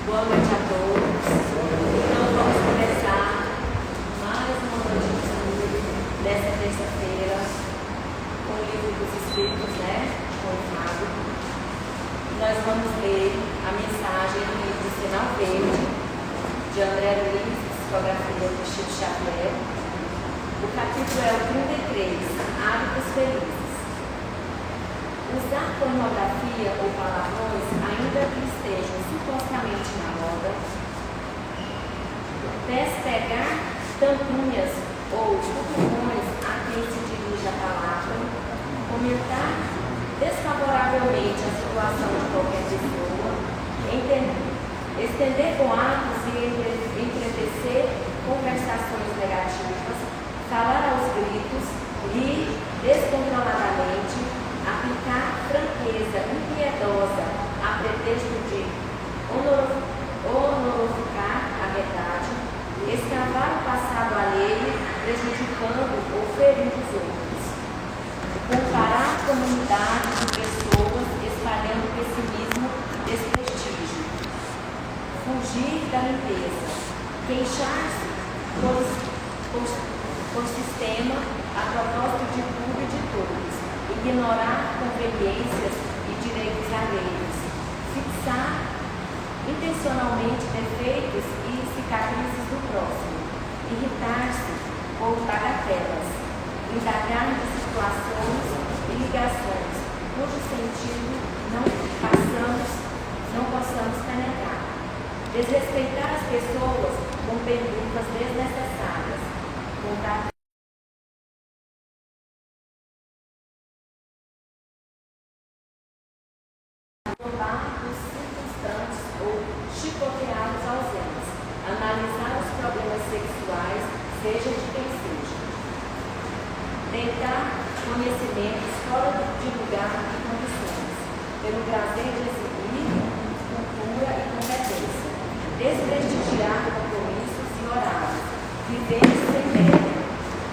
Boa noite a todos. Então vamos começar mais uma noite de estudo dessa terça-feira com o livro dos Espíritos, com o Fábio. Nós vamos ler a mensagem do livro Sinal Verde, de André Luiz, psicografia do Chico Xavier. O capítulo é o 33, Hábitos Felizes. Usar pornografia ou palavrões, ainda que estejam supostamente na moda, despegar tampinhas ou cutucões a quem se dirige a palavra, comentar desfavoravelmente a situação de qualquer pessoa, estender boatos e entretecer conversações negativas, falar aos gritos, rir descontroladamente, aplicar franqueza impiedosa a pretexto de honorificar a verdade, escavar o passado alheio, prejudicando ou ferindo os outros, comparar a comunidade de pessoas, espalhando pessimismo e desprestígio, fugir da limpeza, queixar-se por sistema a propósito de tudo e de todos, ignorar conveniências e direitos alheios, fixar intencionalmente defeitos e cicatrizes do próximo, irritar-se por bagatelas, indagar de situações e ligações cujo sentido não possamos penetrar, desrespeitar as pessoas com perguntas desnecessárias, contar os circunstantes ou chicotear os ausentes, analisar os problemas sexuais, seja de quem seja, tentar conhecimentos fora de lugar e condições, pelo prazer de exibir cultura e competência, desprestigiar compromissos e horários, viver sem média,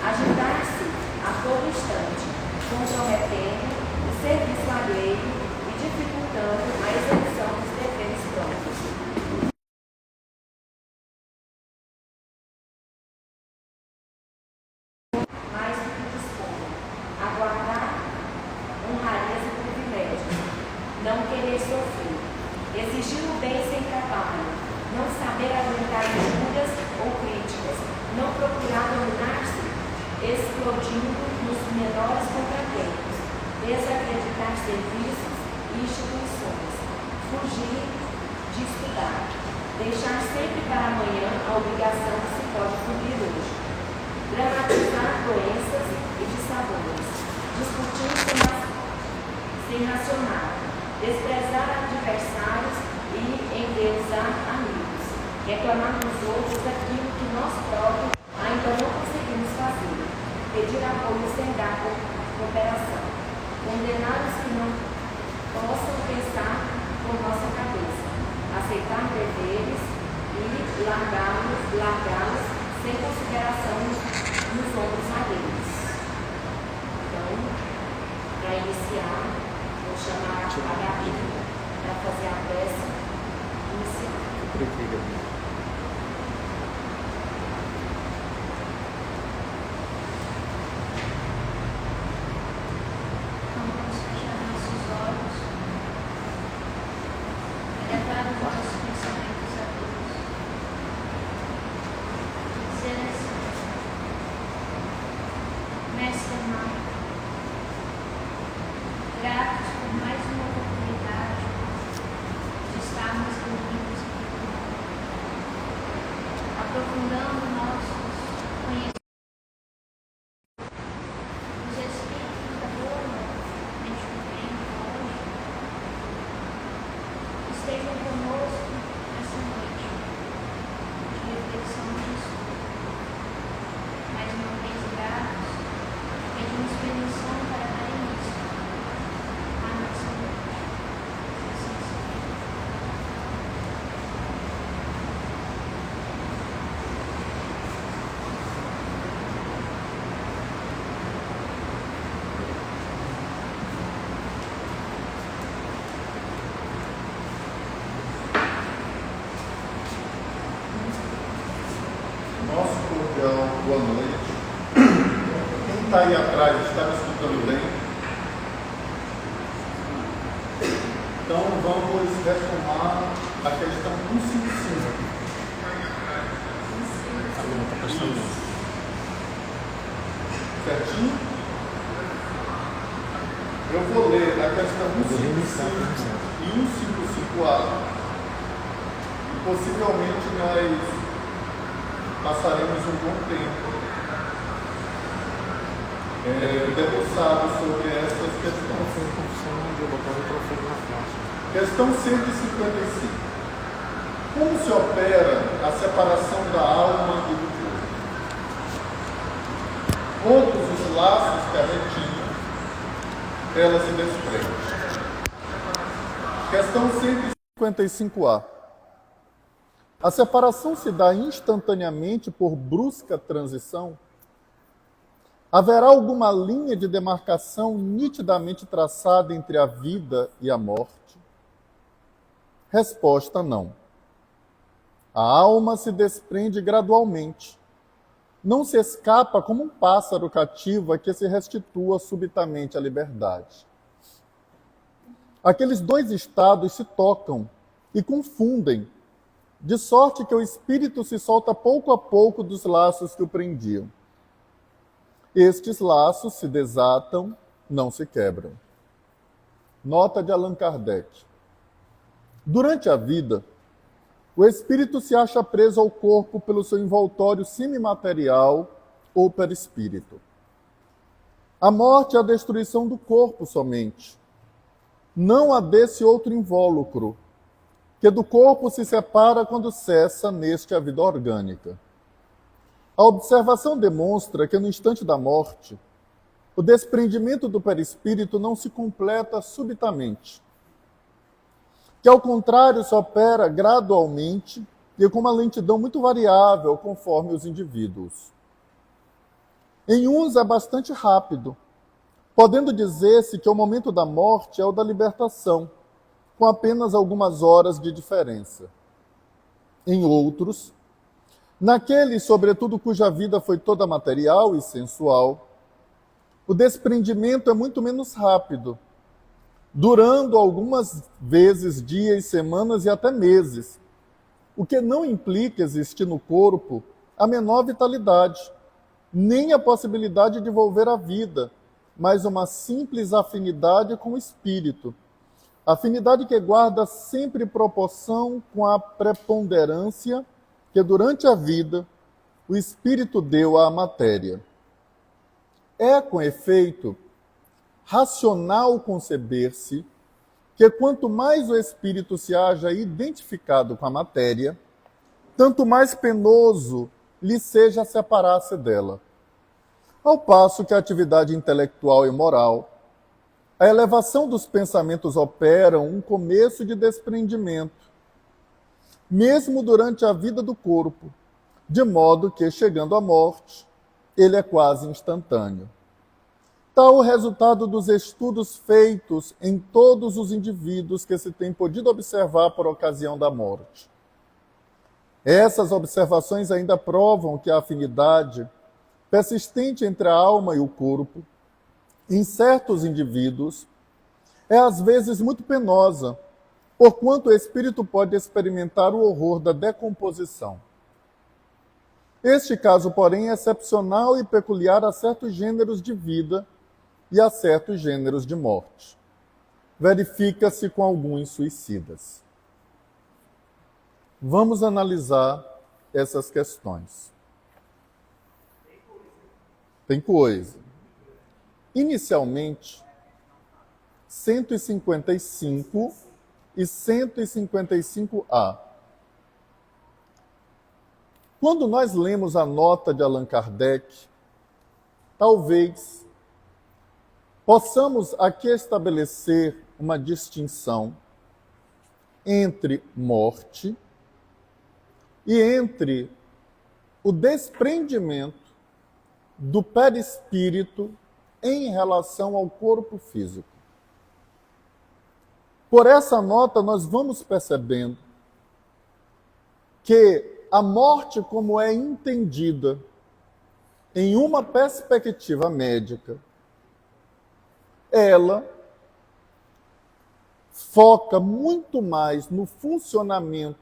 agitar-se a todo instante, comprometendo o serviço alheio, dificultando a execução dos deveres próprios. Mais do que dispor, aguardar honrarias e privilégios, não querer sofrer, exigir o bem sem trabalho, não saber aguentar injúrias ou críticas, não procurar dominar-se, explodindo nos menores contratempos, desacreditar serviços instituições, fugir de estudar, deixar sempre para amanhã a obrigação que se pode cumprir hoje, dramatizar doenças e dissabores, discutir sem racionar, desprezar adversários e endeusar amigos, reclamar dos outros aquilo que nós próprios ainda não conseguimos fazer, pedir apoio sem dar cooperação, condenar os que não possam pensar com nossa cabeça, aceitar deveres e largá-los sem consideração nos ombros alheios. Então, para iniciar, vou chamar a Gabi para fazer a prece inicial. boa noite. Quem está aí atrás está me escutando bem? Então vamos retomar a questão 155. Certinho? Eu vou ler a questão 155 e 155A e possivelmente nós passaremos um bom tempo debruçado sobre essas questões. Questão 155. Como se opera a separação da alma e do corpo? Todos os laços que a retinha, ela se desprende. Questão 155A. A separação se dá instantaneamente por brusca transição? Haverá alguma linha de demarcação nitidamente traçada entre a vida e a morte? Resposta: não. A alma se desprende gradualmente. Não se escapa como um pássaro cativo a que se restitua subitamente à liberdade. Aqueles dois estados se tocam e confundem, de sorte que o espírito se solta pouco a pouco dos laços que o prendiam. Estes laços se desatam, não se quebram. Nota de Allan Kardec. Durante a vida, o espírito se acha preso ao corpo pelo seu envoltório semimaterial ou perispírito. A morte é a destruição do corpo somente, não a desse outro invólucro, que do corpo se separa quando cessa neste a vida orgânica. A observação demonstra que no instante da morte, o desprendimento do perispírito não se completa subitamente, que ao contrário se opera gradualmente e com uma lentidão muito variável conforme os indivíduos. Em uns é bastante rápido, podendo dizer-se que o momento da morte é o da libertação, com apenas algumas horas de diferença. Em outros, naqueles, sobretudo, cuja vida foi toda material e sensual, o desprendimento é muito menos rápido, durando algumas vezes dias, semanas e até meses, o que não implica existir no corpo a menor vitalidade, nem a possibilidade de volver à vida, mas uma simples afinidade com o espírito, afinidade que guarda sempre proporção com a preponderância que durante a vida o espírito deu à matéria. É, com efeito, racional conceber-se que quanto mais o espírito se haja identificado com a matéria, tanto mais penoso lhe seja separar-se dela. Ao passo que a atividade intelectual e moral, a elevação dos pensamentos operam um começo de desprendimento, mesmo durante a vida do corpo, de modo que, chegando à morte, ele é quase instantâneo. Tal o resultado dos estudos feitos em todos os indivíduos que se tem podido observar por ocasião da morte. Essas observações ainda provam que a afinidade persistente entre a alma e o corpo, em certos indivíduos, é às vezes muito penosa, porquanto o espírito pode experimentar o horror da decomposição. Este caso, porém, é excepcional e peculiar a certos gêneros de vida e a certos gêneros de morte. Verifica-se com alguns suicidas. Vamos analisar essas questões. Tem coisa. Inicialmente, 155 e 155A. Quando nós lemos a nota de Allan Kardec, talvez possamos aqui estabelecer uma distinção entre morte e entre o desprendimento do perispírito em relação ao corpo físico. Por essa nota, nós vamos percebendo que a morte, como é entendida em uma perspectiva médica, ela foca muito mais no funcionamento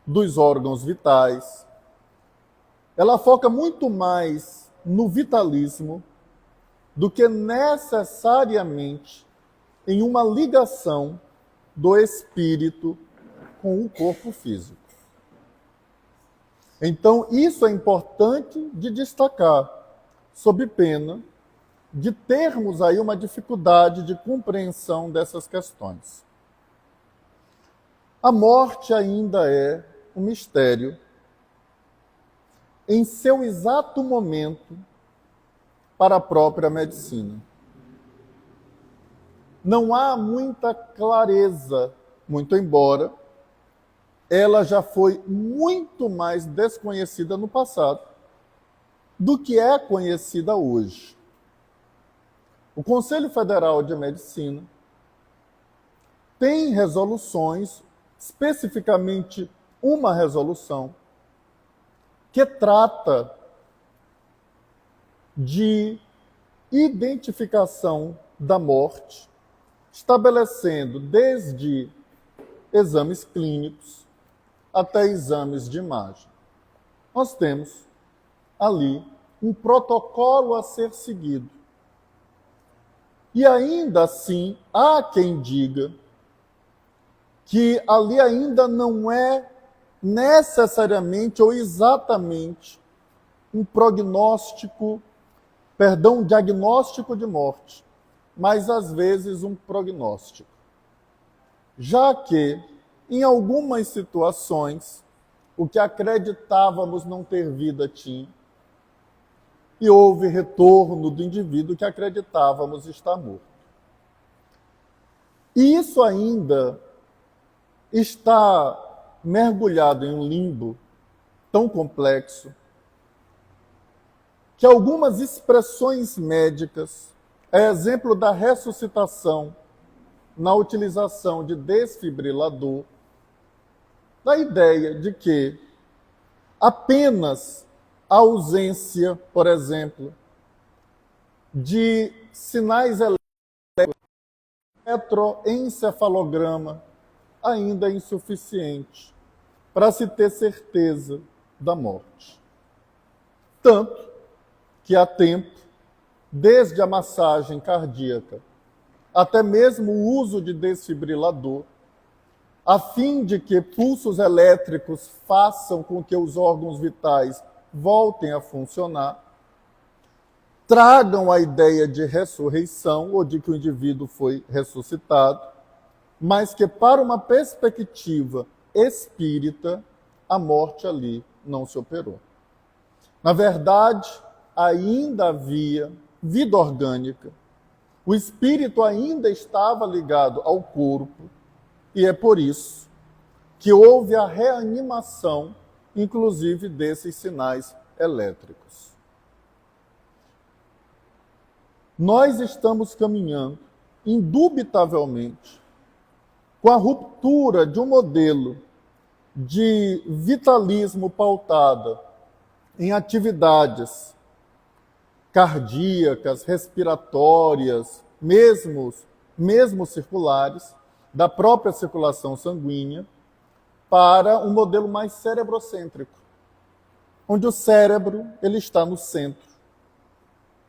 dos órgãos vitais, ela foca muito mais no vitalismo do que necessariamente em uma ligação do espírito com o corpo físico. Então, isso é importante de destacar, sob pena de termos aí uma dificuldade de compreensão dessas questões. A morte ainda é um mistério em seu exato momento para a própria medicina. Não há muita clareza, muito embora ela já foi muito mais desconhecida no passado do que é conhecida hoje. O Conselho Federal de Medicina tem resoluções, especificamente uma resolução, que trata de identificação da morte, estabelecendo desde exames clínicos até exames de imagem. Nós temos ali um protocolo a ser seguido. E ainda assim, há quem diga que ali ainda não é necessariamente ou exatamente um diagnóstico de morte, mas às vezes um prognóstico. Já que, em algumas situações, o que acreditávamos não ter vida tinha, e houve retorno do indivíduo que acreditávamos estar morto. E isso ainda está mergulhado em um limbo tão complexo que algumas expressões médicas, a exemplo da ressuscitação na utilização de desfibrilador, da ideia de que apenas a ausência, por exemplo, de sinais elétricos, eletroencefalograma, ainda é insuficiente para se ter certeza da morte. Tanto que há tempo, desde a massagem cardíaca até mesmo o uso de desfibrilador, a fim de que pulsos elétricos façam com que os órgãos vitais voltem a funcionar, tragam a ideia de ressurreição ou de que o indivíduo foi ressuscitado, mas que para uma perspectiva espírita, a morte ali não se operou. Na verdade, ainda havia vida orgânica, o espírito ainda estava ligado ao corpo, e é por isso que houve a reanimação, inclusive desses sinais elétricos. Nós estamos caminhando, indubitavelmente, com a ruptura de um modelo de vitalismo pautada em atividades cardíacas, respiratórias, mesmo circulares, da própria circulação sanguínea, para um modelo mais cerebrocêntrico, onde o cérebro ele está no centro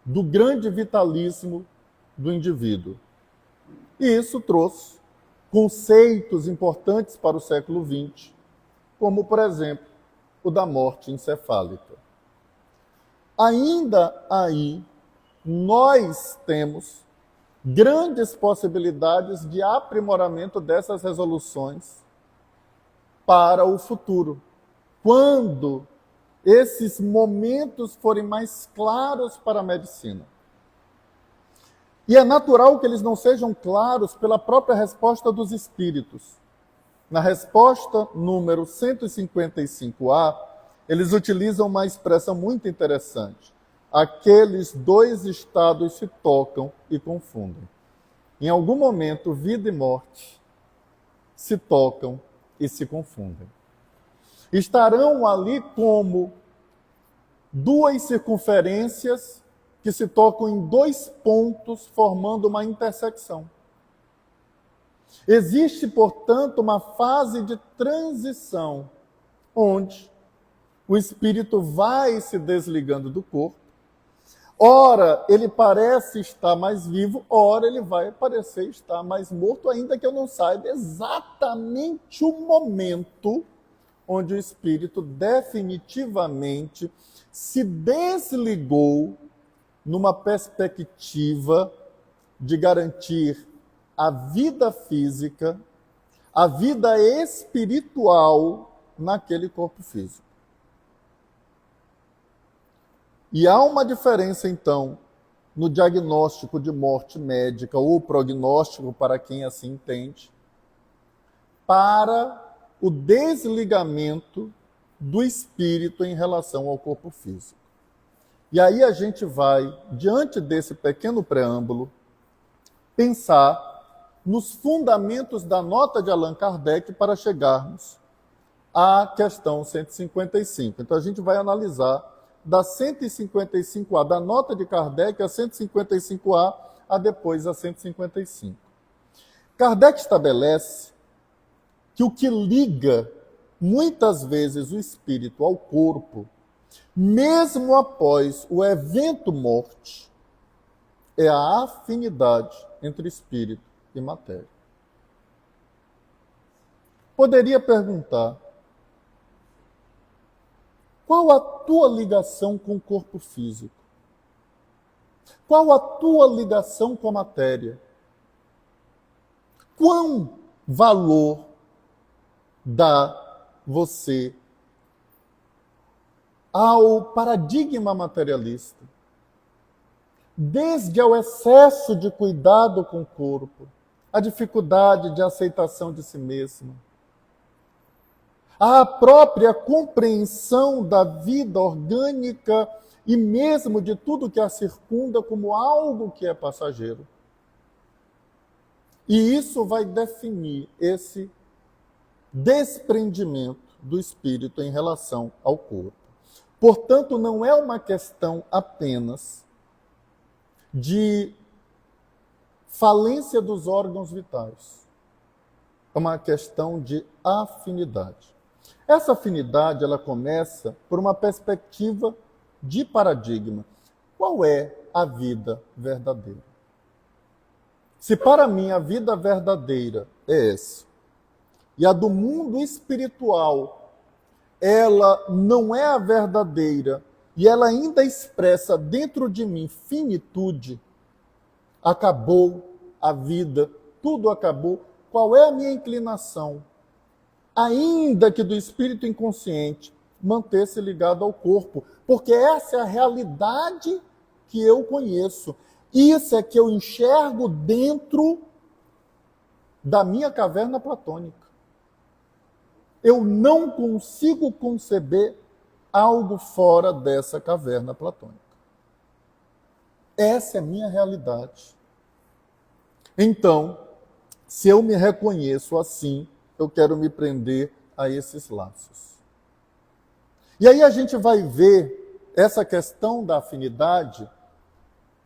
do grande vitalismo do indivíduo. E isso trouxe conceitos importantes para o século XX, como, por exemplo, o da morte encefálica. Ainda aí, nós temos grandes possibilidades de aprimoramento dessas resoluções para o futuro, quando esses momentos forem mais claros para a medicina. E é natural que eles não sejam claros pela própria resposta dos espíritos. Na resposta número 155A, eles utilizam uma expressão muito interessante. Aqueles dois estados se tocam e confundem. Em algum momento, vida e morte se tocam e se confundem. Estarão ali como duas circunferências que se tocam em dois pontos, formando uma intersecção. Existe, portanto, uma fase de transição, onde o espírito vai se desligando do corpo. Ora, ele parece estar mais vivo, ora, ele vai parecer estar mais morto, ainda que eu não saiba exatamente o momento onde o espírito definitivamente se desligou numa perspectiva de garantir a vida física, a vida espiritual naquele corpo físico. E há uma diferença, então, no diagnóstico de morte médica ou prognóstico, para quem assim entende, para o desligamento do espírito em relação ao corpo físico. E aí a gente vai, diante desse pequeno preâmbulo, pensar nos fundamentos da nota de Allan Kardec para chegarmos à questão 155. Então a gente vai analisar da 155A, da nota de Kardec, a 155A, a depois a 155. Kardec estabelece que o que liga muitas vezes o espírito ao corpo, mesmo após o evento morte, é a afinidade entre espírito e matéria. Poderia perguntar: qual a tua ligação com o corpo físico? Qual a tua ligação com a matéria? Quão valor dá você ao paradigma materialista? Desde o excesso de cuidado com o corpo, a dificuldade de aceitação de si mesmo, a própria compreensão da vida orgânica e mesmo de tudo que a circunda como algo que é passageiro. E isso vai definir esse desprendimento do espírito em relação ao corpo. Portanto, não é uma questão apenas de falência dos órgãos vitais. É uma questão de afinidade. Essa afinidade, ela começa por uma perspectiva de paradigma. Qual é a vida verdadeira? Se para mim a vida verdadeira é essa, e a do mundo espiritual, ela não é a verdadeira, e ela ainda expressa dentro de mim finitude, acabou a vida, tudo acabou. Qual é a minha inclinação? Ainda que do espírito inconsciente, manter-se ligado ao corpo, porque essa é a realidade que eu conheço. Isso é que eu enxergo dentro da minha caverna platônica. Eu não consigo conceber algo fora dessa caverna platônica. Essa é a minha realidade. Então, se eu me reconheço assim, eu quero me prender a esses laços. E aí a gente vai ver essa questão da afinidade,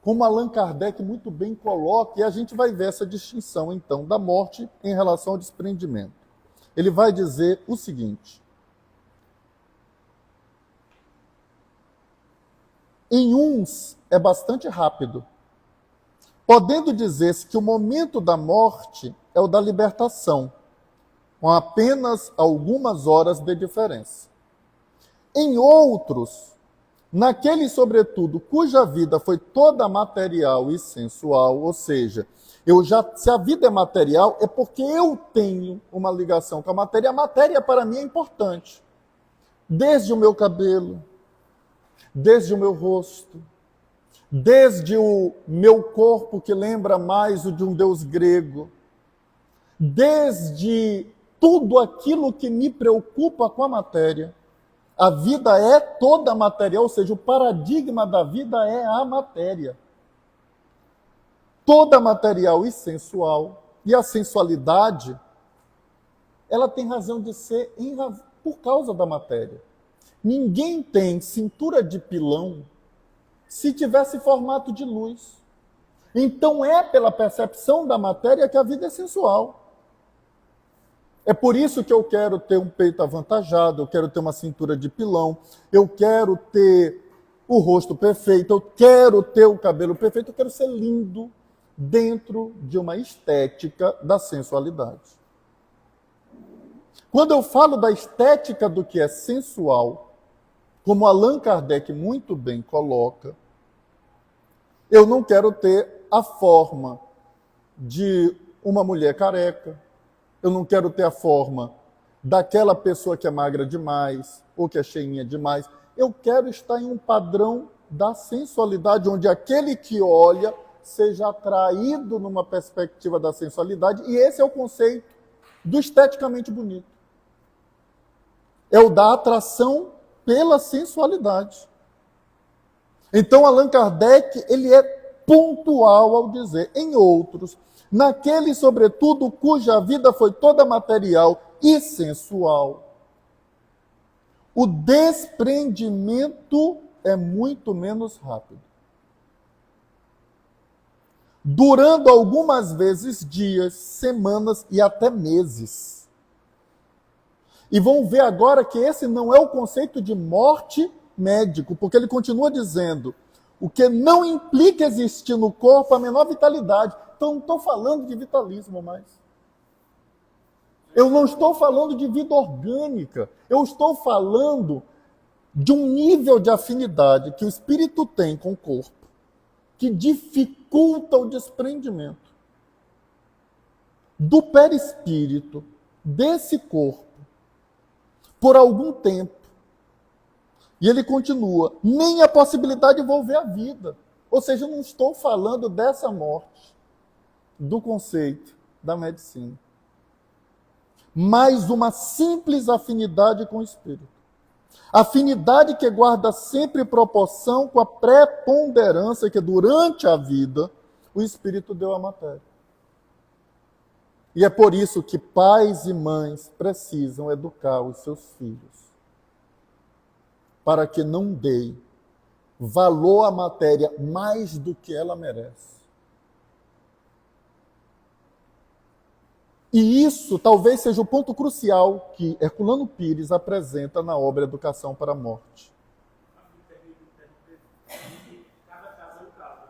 como Allan Kardec muito bem coloca, e a gente vai ver essa distinção, então, da morte em relação ao desprendimento. Ele vai dizer o seguinte: em uns é bastante rápido, podendo dizer-se que o momento da morte é o da libertação, com apenas algumas horas de diferença. Em outros, naquele sobretudo cuja vida foi toda material e sensual, ou seja, se a vida é material, é porque eu tenho uma ligação com a matéria. A matéria para mim é importante. Desde o meu cabelo, desde o meu rosto, desde o meu corpo que lembra mais o de um deus grego, desde tudo aquilo que me preocupa com a matéria. A vida é toda material, ou seja, o paradigma da vida é a matéria. Toda material e sensual, e a sensualidade, ela tem razão de ser por causa da matéria. Ninguém tem cintura de pilão se tivesse formato de luz. Então é pela percepção da matéria que a vida é sensual. É por isso que eu quero ter um peito avantajado, eu quero ter uma cintura de pilão, eu quero ter o rosto perfeito, eu quero ter o cabelo perfeito, eu quero ser lindo dentro de uma estética da sensualidade. Quando eu falo da estética do que é sensual, como Allan Kardec muito bem coloca, eu não quero ter a forma de uma mulher careca, eu não quero ter a forma daquela pessoa que é magra demais ou que é cheinha demais. Eu quero estar em um padrão da sensualidade, onde aquele que olha seja atraído numa perspectiva da sensualidade, e esse é o conceito do esteticamente bonito. É o da atração pela sensualidade. Então, Allan Kardec, ele é pontual ao dizer, em outros, naquele, sobretudo, cuja vida foi toda material e sensual, o desprendimento é muito menos rápido, durando algumas vezes dias, semanas e até meses. E vão ver agora que esse não é o conceito de morte médico, porque ele continua dizendo o que não implica existir no corpo a menor vitalidade. Então não estou falando de vitalismo mais. Eu não estou falando de vida orgânica. Eu estou falando de um nível de afinidade que o espírito tem com o corpo, que dificulta o desprendimento do perispírito, desse corpo, por algum tempo. E ele continua, nem a possibilidade de volver à vida. Ou seja, eu não estou falando dessa morte, do conceito da medicina, mas uma simples afinidade com o espírito. Afinidade que guarda sempre proporção com a preponderância que durante a vida o espírito deu à matéria. E é por isso que pais e mães precisam educar os seus filhos, para que não deem valor à matéria mais do que ela merece. E isso talvez seja o ponto crucial que Herculano Pires apresenta na obra Educação para a Morte. Cada caso é um caso.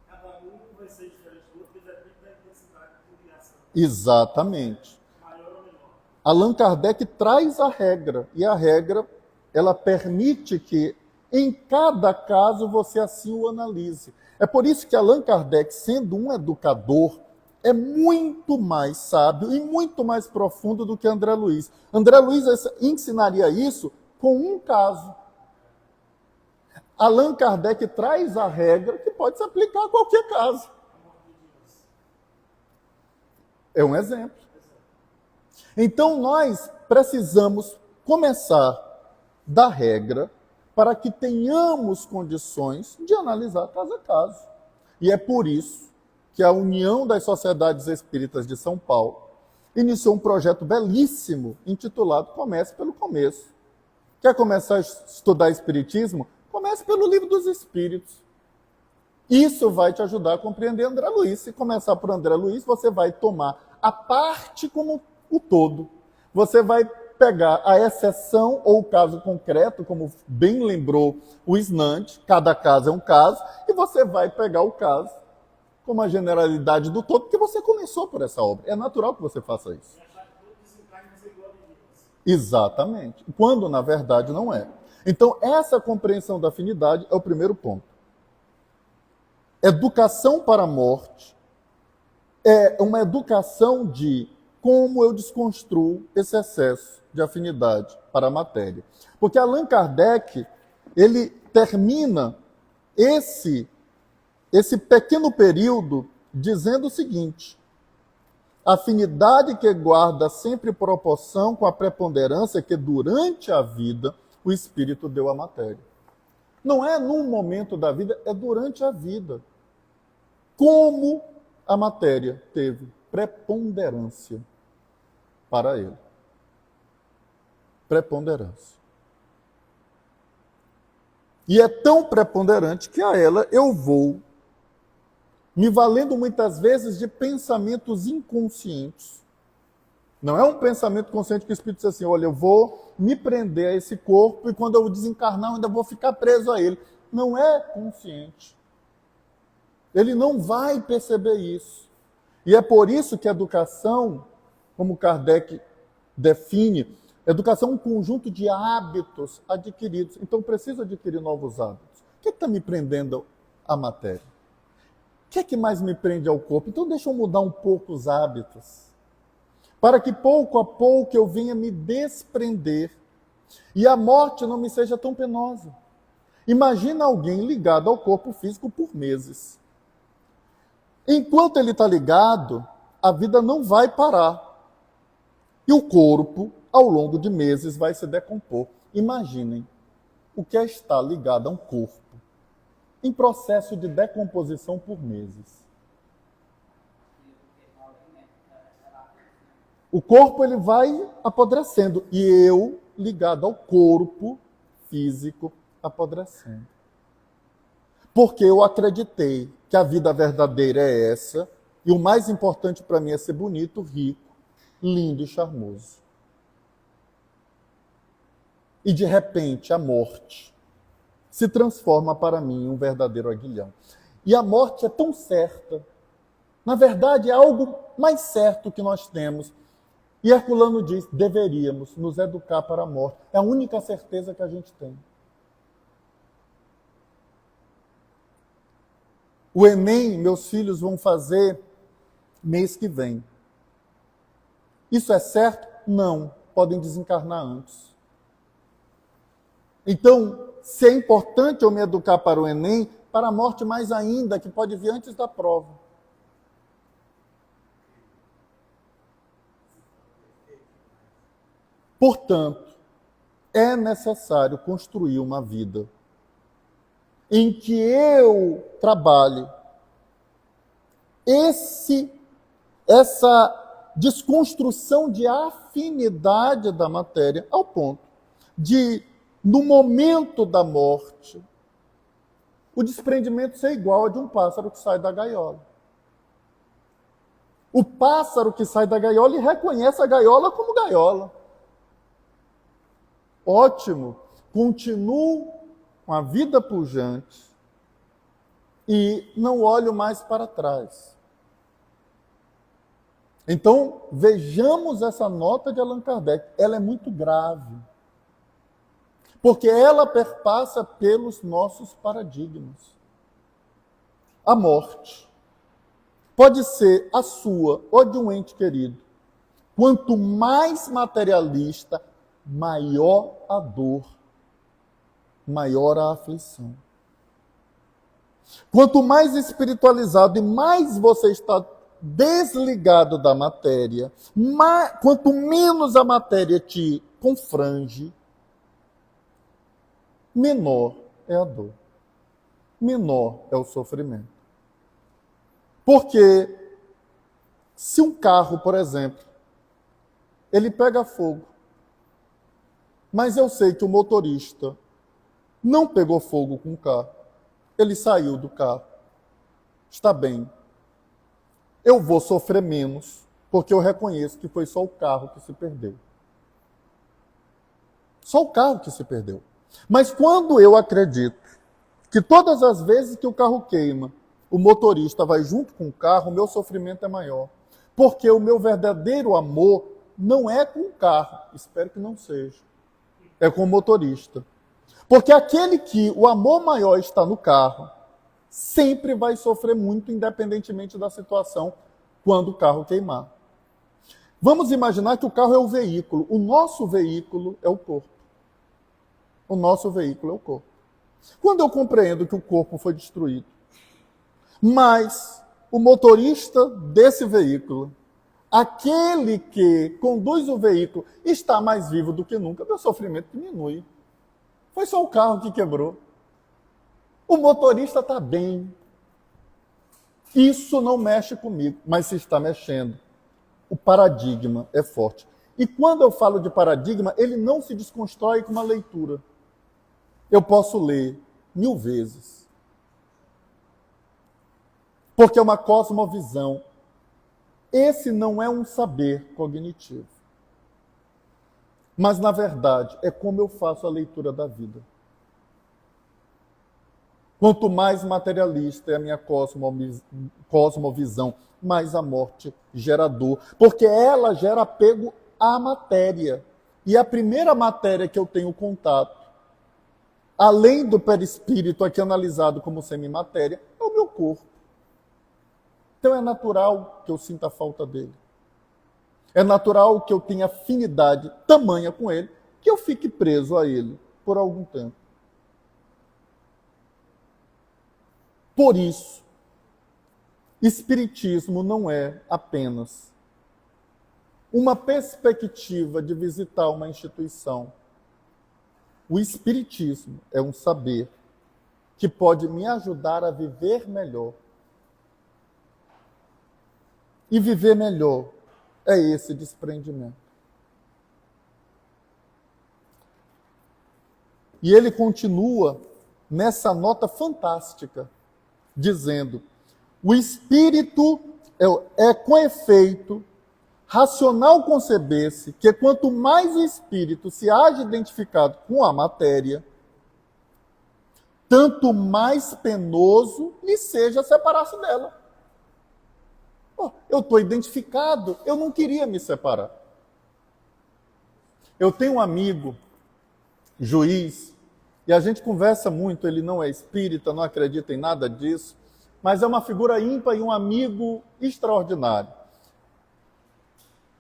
Cada um vai ser diferente do outro, depende da intensidade de reação. Exatamente. Maior ou menor. Allan Kardec traz a regra, e a regra ela permite que em cada caso você assim o analise. É por isso que Allan Kardec, sendo um educador, é muito mais sábio e muito mais profundo do que André Luiz. André Luiz ensinaria isso com um caso. Allan Kardec traz a regra que pode se aplicar a qualquer caso. É um exemplo. Então nós precisamos começar da regra para que tenhamos condições de analisar caso a caso. E é por isso que a União das Sociedades Espíritas de São Paulo iniciou um projeto belíssimo intitulado Comece pelo Começo. Quer começar a estudar Espiritismo? Comece pelo Livro dos Espíritos. Isso vai te ajudar a compreender André Luiz. Se começar por André Luiz, você vai tomar a parte como o todo. Você vai pegar a exceção ou o caso concreto, como bem lembrou o Snant, cada caso é um caso, e você vai pegar o caso como a generalidade do todo, porque você começou por essa obra. É natural que você faça isso. Exatamente. Quando, na verdade, não é. Então, essa compreensão da afinidade é o primeiro ponto. Educação para a morte é uma educação de como eu desconstruo esse excesso de afinidade para a matéria. Porque Allan Kardec, ele termina esse pequeno período dizendo o seguinte: afinidade que guarda sempre proporção com a preponderância que durante a vida o espírito deu à matéria. Não é num momento da vida, é durante a vida. Como a matéria teve preponderância para ele. Preponderância. E é tão preponderante que a ela eu vou me valendo muitas vezes de pensamentos inconscientes. Não é um pensamento consciente que o Espírito diz assim, olha, eu vou me prender a esse corpo e quando eu desencarnar eu ainda vou ficar preso a ele. Não é consciente. Ele não vai perceber isso. E é por isso que a educação, como Kardec define, educação é um conjunto de hábitos adquiridos. Então, preciso adquirir novos hábitos. O que está me prendendo à matéria? O que é que mais me prende ao corpo? Então, deixa eu mudar um pouco os hábitos, para que pouco a pouco eu venha me desprender e a morte não me seja tão penosa. Imagina alguém ligado ao corpo físico por meses. Enquanto ele está ligado, a vida não vai parar. E o corpo, ao longo de meses, vai se decompor. Imaginem o que é estar ligado a um corpo em processo de decomposição por meses. O corpo ele vai apodrecendo e eu ligado ao corpo físico apodrecendo. Porque eu acreditei que a vida verdadeira é essa e o mais importante para mim é ser bonito, rico, lindo e charmoso. E de repente a morte se transforma para mim em um verdadeiro aguilhão. E a morte é tão certa. Na verdade, é algo mais certo que nós temos. E Herculano diz, deveríamos nos educar para a morte. É a única certeza que a gente tem. O Enem, meus filhos vão fazer mês que vem. Isso é certo? Não. Podem desencarnar antes. Então, se é importante eu me educar para o Enem, para a morte mais ainda, que pode vir antes da prova. Portanto, é necessário construir uma vida em que eu trabalhe essa desconstrução de afinidade da matéria ao ponto de, no momento da morte, o desprendimento ser igual a de um pássaro que sai da gaiola. O pássaro que sai da gaiola e reconhece a gaiola como gaiola. Ótimo, continuo com a vida pujante e não olho mais para trás. Então, vejamos essa nota de Allan Kardec. Ela é muito grave, porque ela perpassa pelos nossos paradigmas. A morte pode ser a sua ou de um ente querido. Quanto mais materialista, maior a dor, maior a aflição. Quanto mais espiritualizado e mais você está desligado da matéria, quanto menos a matéria te confrange, menor é a dor, menor é o sofrimento. Porque se um carro, por exemplo, ele pega fogo, mas eu sei que o motorista não pegou fogo com o carro, ele saiu do carro, está bem. Eu vou sofrer menos, porque eu reconheço que foi só o carro que se perdeu. Só o carro que se perdeu. Mas quando eu acredito que todas as vezes que o carro queima, o motorista vai junto com o carro, o meu sofrimento é maior. Porque o meu verdadeiro amor não é com o carro, espero que não seja, é com o motorista. Porque aquele que o amor maior está no carro, sempre vai sofrer muito, independentemente da situação, quando o carro queimar. Vamos imaginar que o carro é o veículo. O nosso veículo é o corpo. O nosso veículo é o corpo. Quando eu compreendo que o corpo foi destruído, mas o motorista desse veículo, aquele que conduz o veículo, está mais vivo do que nunca, meu sofrimento diminui. Foi só o carro que quebrou. O motorista está bem. Isso não mexe comigo, mas se está mexendo. O paradigma é forte. E quando eu falo de paradigma, ele não se desconstrói com uma leitura. Eu posso ler, 1000 vezes. Porque é uma cosmovisão. Esse não é um saber cognitivo. Mas, na verdade, é como eu faço a leitura da vida. Quanto mais materialista é a minha cosmovisão, mais a morte gera dor. Porque ela gera apego à matéria. E a primeira matéria que eu tenho contato, além do perispírito aqui analisado como semimatéria, é o meu corpo. Então é natural que eu sinta a falta dele. É natural que eu tenha afinidade tamanha com ele, que eu fique preso a ele por algum tempo. Por isso, espiritismo não é apenas uma perspectiva de visitar uma instituição. O espiritismo é um saber que pode me ajudar a viver melhor. E viver melhor é esse desprendimento. E ele continua nessa nota fantástica, dizendo: o espírito é com efeito racional conceber-se que quanto mais o espírito se haja identificado com a matéria, tanto mais penoso lhe seja separar-se dela. Eu estou identificado, eu não queria me separar. Eu tenho um amigo, juiz, e a gente conversa muito, ele não é espírita, não acredita em nada disso, mas é uma figura ímpar e um amigo extraordinário.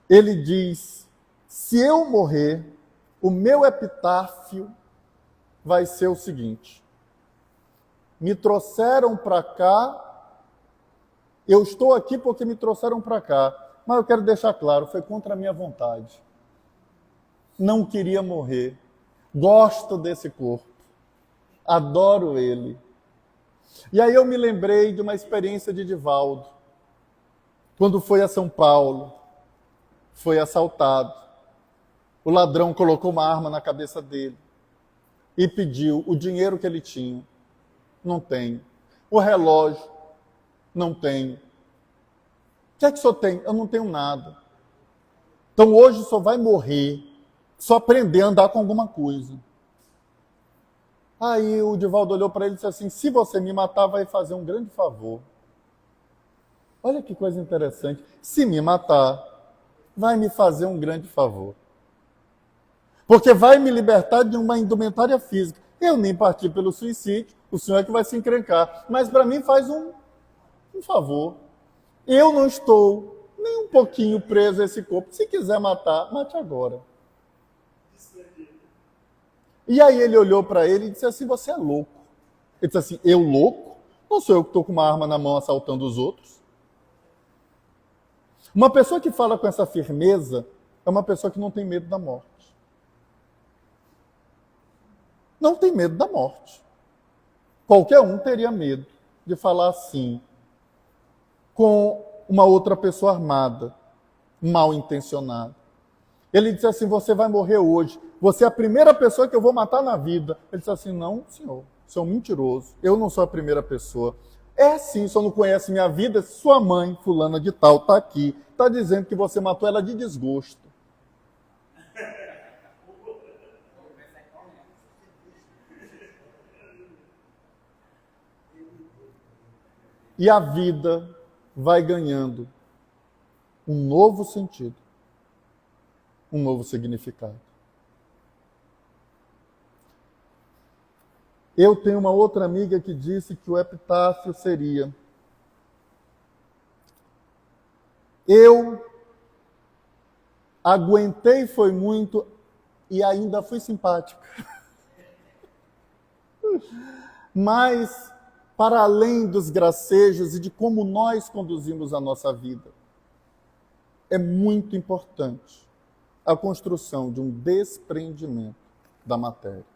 Ele diz: se eu morrer, o meu epitáfio vai ser o seguinte: me trouxeram para cá, eu estou aqui porque me trouxeram para cá, mas eu quero deixar claro, foi contra a minha vontade. Não queria morrer, gosto desse corpo, adoro ele. E aí eu me lembrei de uma experiência de Divaldo, quando foi a São Paulo, foi assaltado. O ladrão colocou uma arma na cabeça dele e pediu o dinheiro que ele tinha. Não tem. O relógio, não tenho. O que é que o senhor tem? Eu não tenho nada. Então hoje o senhor vai morrer, só aprender a andar com alguma coisa. Aí o Divaldo olhou para ele e disse assim: se você me matar, vai fazer um grande favor. Olha que coisa interessante. Se me matar, vai me fazer um grande favor. Porque vai me libertar de uma indumentária física. Eu nem parti pelo suicídio, o senhor é que vai se encrencar. Mas para mim faz um favor. Eu não estou nem um pouquinho preso a esse corpo. Se quiser matar, mate agora. E aí ele olhou para ele e disse assim: você é louco. Ele disse assim: eu louco? Não sou eu que estou com uma arma na mão assaltando os outros? Uma pessoa que fala com essa firmeza é uma pessoa que não tem medo da morte. Não tem medo da morte. Qualquer um teria medo de falar assim com uma outra pessoa armada, mal intencionada. Ele disse assim: você vai morrer hoje. Você é a primeira pessoa que eu vou matar na vida. Ele disse assim: não, senhor, você é um mentiroso. Eu não sou a primeira pessoa. É sim, o senhor não conhece minha vida. Sua mãe, fulana de tal, está aqui. Está dizendo que você matou ela de desgosto. E a vida vai ganhando um novo sentido, um novo significado. Eu tenho uma outra amiga que disse que o epitáfio seria: eu aguentei foi muito e ainda fui simpática. Mas, para além dos gracejos e de como nós conduzimos a nossa vida, é muito importante a construção de um desprendimento da matéria.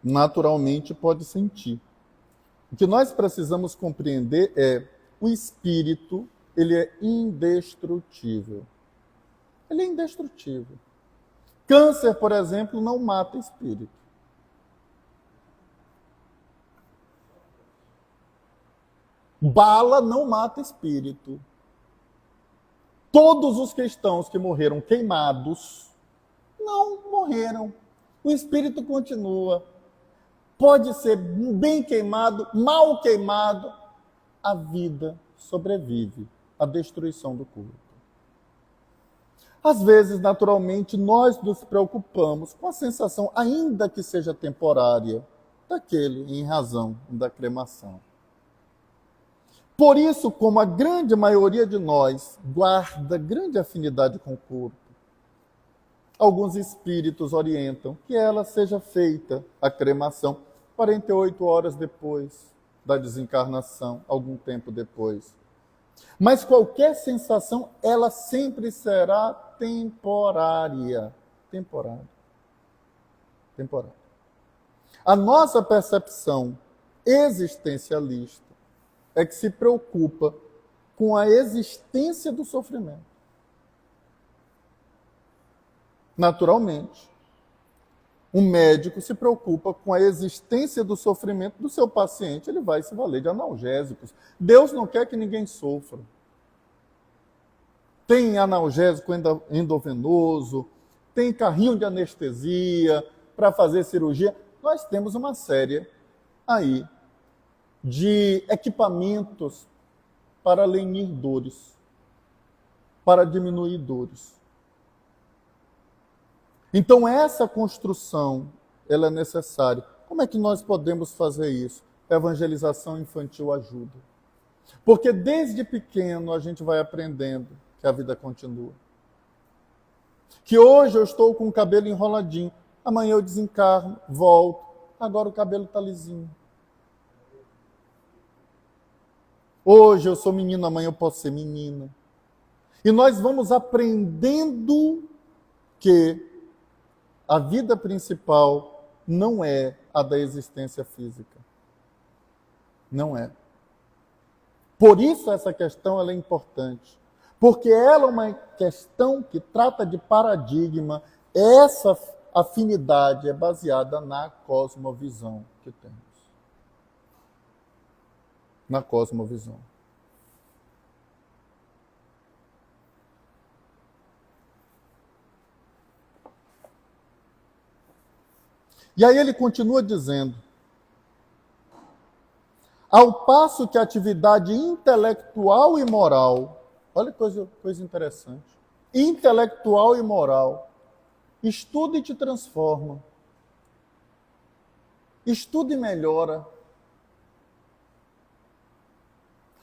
Naturalmente pode sentir. O que nós precisamos compreender é o espírito, ele é indestrutível. Ele é indestrutível. Câncer, por exemplo, não mata espírito. Bala não mata espírito. Todos os cristãos que morreram queimados não morreram. O espírito continua. Pode ser bem queimado, mal queimado, a vida sobrevive à destruição do corpo. Às vezes, naturalmente, nós nos preocupamos com a sensação, ainda que seja temporária, daquele em razão da cremação. Por isso, como a grande maioria de nós guarda grande afinidade com o corpo, alguns espíritos orientam que ela seja feita, a cremação, 48 horas depois da desencarnação, algum tempo depois. Mas qualquer sensação, ela sempre será temporária. Temporária. A nossa percepção existencialista é que se preocupa com a existência do sofrimento. Naturalmente, um médico se preocupa com a existência do sofrimento do seu paciente, ele vai se valer de analgésicos. Deus não quer que ninguém sofra. Tem analgésico endovenoso, tem carrinho de anestesia para fazer cirurgia. Nós temos uma série aí de equipamentos para lenir dores, para diminuir dores. Então, essa construção, ela é necessária. Como é que nós podemos fazer isso? A evangelização infantil ajuda. Porque desde pequeno a gente vai aprendendo que a vida continua. Que hoje eu estou com o cabelo enroladinho, amanhã eu desencarno, volto, agora o cabelo está lisinho. Hoje eu sou menino, amanhã eu posso ser menina. E nós vamos aprendendo que a vida principal não é a da existência física. Não é. Por isso essa questão ela é importante. Porque ela é uma questão que trata de paradigma. Essa afinidade é baseada na cosmovisão que temos. Na cosmovisão. E aí ele continua dizendo, ao passo que a atividade intelectual e moral, olha que coisa interessante, intelectual e moral, estuda e te transforma, estuda e melhora.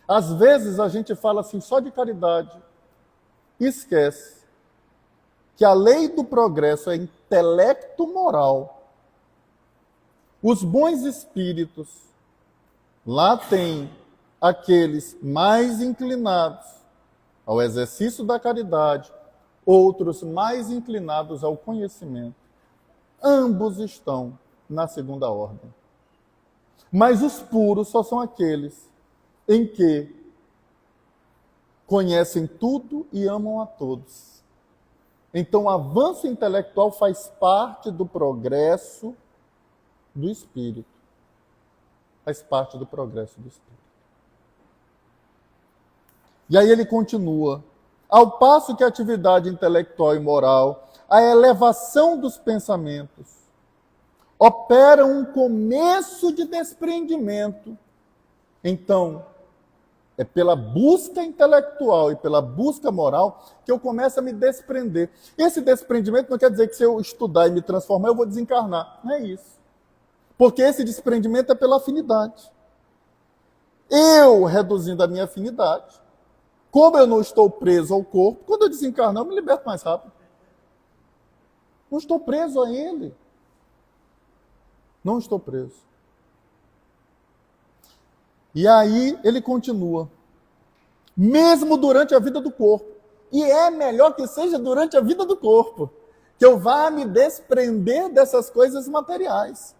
Às vezes a gente fala assim só de caridade e esquece que a lei do progresso é intelecto moral. Os bons espíritos, lá tem aqueles mais inclinados ao exercício da caridade, outros mais inclinados ao conhecimento. Ambos estão na segunda ordem. Mas os puros só são aqueles em que conhecem tudo e amam a todos. Então, o avanço intelectual faz parte do progresso do espírito. Faz parte do progresso do espírito. E aí ele continua. Ao passo que a atividade intelectual e moral, a elevação dos pensamentos, opera um começo de desprendimento. Então, é pela busca intelectual e pela busca moral que eu começo a me desprender. Esse desprendimento não quer dizer que se eu estudar e me transformar, eu vou desencarnar. Não é isso. Porque esse desprendimento é pela afinidade. Eu, reduzindo a minha afinidade, como eu não estou preso ao corpo, quando eu desencarnar, eu me liberto mais rápido. Não estou preso a ele. Não estou preso. E aí ele continua. Mesmo durante a vida do corpo. E é melhor que seja durante a vida do corpo. Que eu vá me desprender dessas coisas materiais.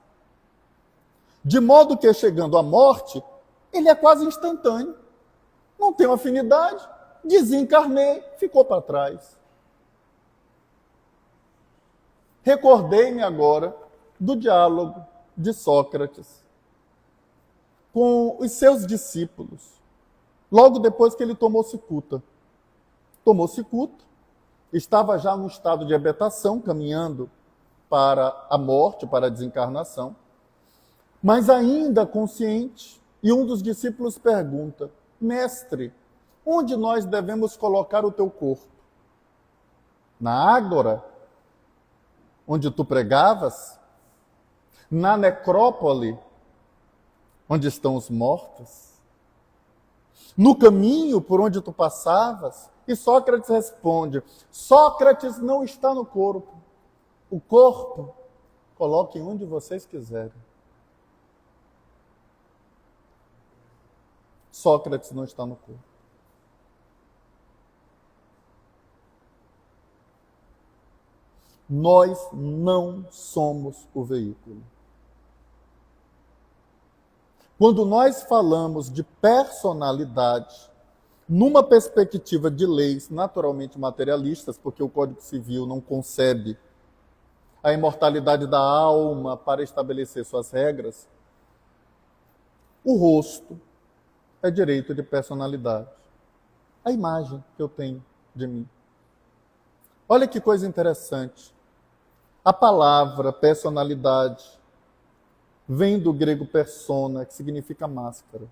De modo que, chegando à morte, ele é quase instantâneo. não tenho afinidade, desencarnei, ficou para trás. Recordei-me agora do diálogo de Sócrates com os seus discípulos, logo depois que ele tomou cicuta. Tomou cicuta, estava já num estado de habitação, caminhando para a morte, para a desencarnação, mas ainda consciente, e um dos discípulos pergunta: mestre, onde nós devemos colocar o teu corpo? Na ágora, onde tu pregavas? Na necrópole, onde estão os mortos? No caminho por onde tu passavas? E Sócrates responde: Sócrates não está no corpo. O corpo, coloquem onde vocês quiserem. Sócrates não está no corpo. Nós não somos o veículo. Quando nós falamos de personalidade, numa perspectiva de leis naturalmente materialistas, porque o Código Civil não concebe a imortalidade da alma para estabelecer suas regras, o rosto é direito de personalidade. A imagem que eu tenho de mim. Olha que coisa interessante. A palavra personalidade vem do grego persona, que significa máscara.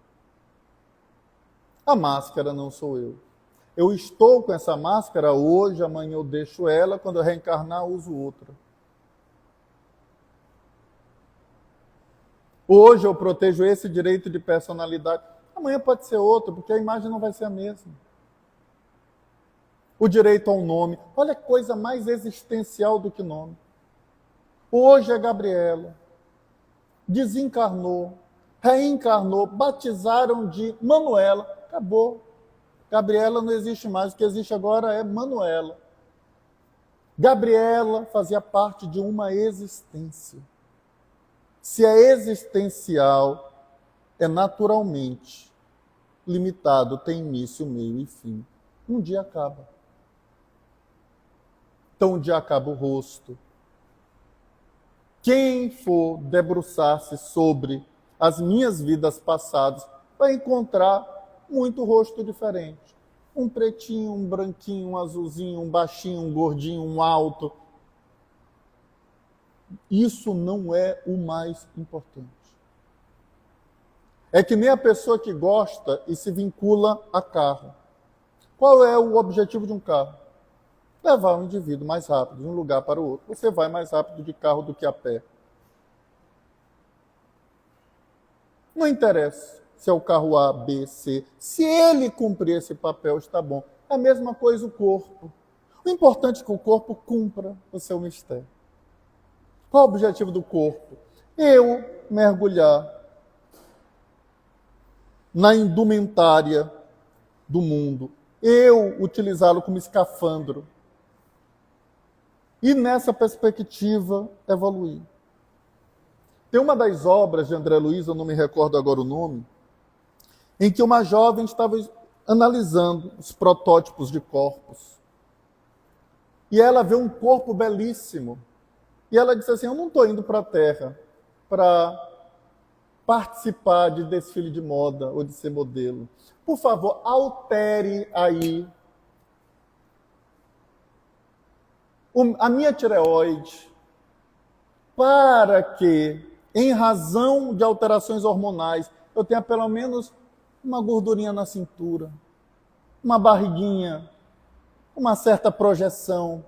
A máscara não sou eu. Eu estou com essa máscara hoje, amanhã eu deixo ela, quando eu reencarnar, uso outra. Hoje eu protejo esse direito de personalidade. Amanhã pode ser outro, porque a imagem não vai ser a mesma. O direito ao nome. Olha que coisa mais existencial do que nome. Hoje é Gabriela. Desencarnou, reencarnou, batizaram de Manuela. Acabou. Gabriela não existe mais. O que existe agora é Manuela. Gabriela fazia parte de uma existência. Se é existencial, é naturalmente limitado, tem início, meio e fim. Um dia acaba. Então um dia acaba o rosto. Quem for debruçar-se sobre as minhas vidas passadas vai encontrar muito rosto diferente. Um pretinho, um branquinho, um azulzinho, um baixinho, um gordinho, um alto. Isso não é o mais importante. É que nem a pessoa que gosta e se vincula a carro. Qual é o objetivo de um carro? Levar um indivíduo mais rápido de um lugar para o outro. Você vai mais rápido de carro do que a pé. Não interessa se é o carro A, B, C. Se ele cumprir esse papel, está bom. É a mesma coisa o corpo. O importante é que o corpo cumpra o seu mistério. Qual o objetivo do corpo? Eu mergulhar na indumentária do mundo. Eu utilizá-lo como escafandro. E nessa perspectiva, evoluir. Tem uma das obras de André Luiz, eu não me recordo agora o nome, em que uma jovem estava analisando os protótipos de corpos. E ela vê um corpo belíssimo. E ela disse assim: eu não estou indo para a Terra para participar de desfile de moda ou de ser modelo. Por favor, altere aí a minha tireoide para que, em razão de alterações hormonais, eu tenha pelo menos uma gordurinha na cintura, uma barriguinha, uma certa projeção.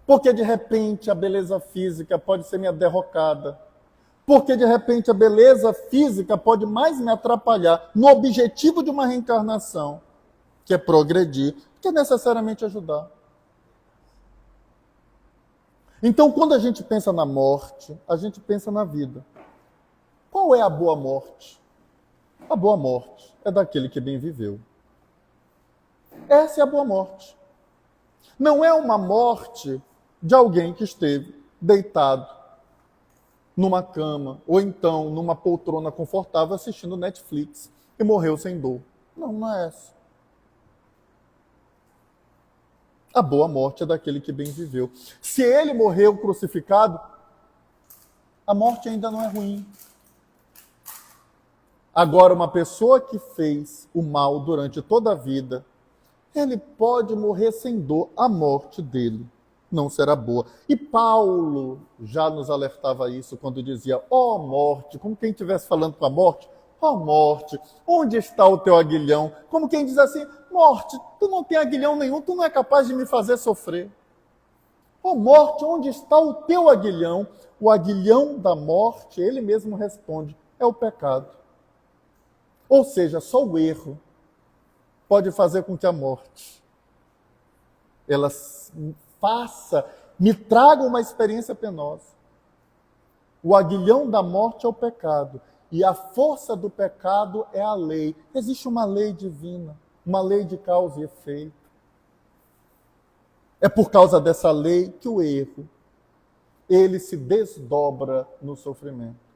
Porque, de repente, a beleza física pode ser minha derrocada. Porque, de repente, a beleza física pode mais me atrapalhar no objetivo de uma reencarnação, que é progredir, que é necessariamente ajudar. Então, quando a gente pensa na morte, a gente pensa na vida. Qual é a boa morte? A boa morte é daquele que bem viveu. Essa é a boa morte. Não é uma morte de alguém que esteve deitado numa cama, ou então numa poltrona confortável assistindo Netflix e morreu sem dor. Não, não é essa. A boa morte é daquele que bem viveu. Se ele morreu crucificado, a morte ainda não é ruim. Agora, uma pessoa que fez o mal durante toda a vida, ele pode morrer sem dor. A morte dele não será boa. E Paulo já nos alertava isso quando dizia: ó morte, como quem estivesse falando com a morte, ó morte, onde está o teu aguilhão? Como quem diz assim: morte, tu não tem aguilhão nenhum, tu não é capaz de me fazer sofrer. Ó morte, onde está o teu aguilhão? O aguilhão da morte, ele mesmo responde, é o pecado. Ou seja, só o erro pode fazer com que a morte ela me traga uma experiência penosa. O aguilhão da morte é o pecado. E a força do pecado é a lei. Existe uma lei divina, uma lei de causa e efeito. É por causa dessa lei que o erro, ele se desdobra no sofrimento.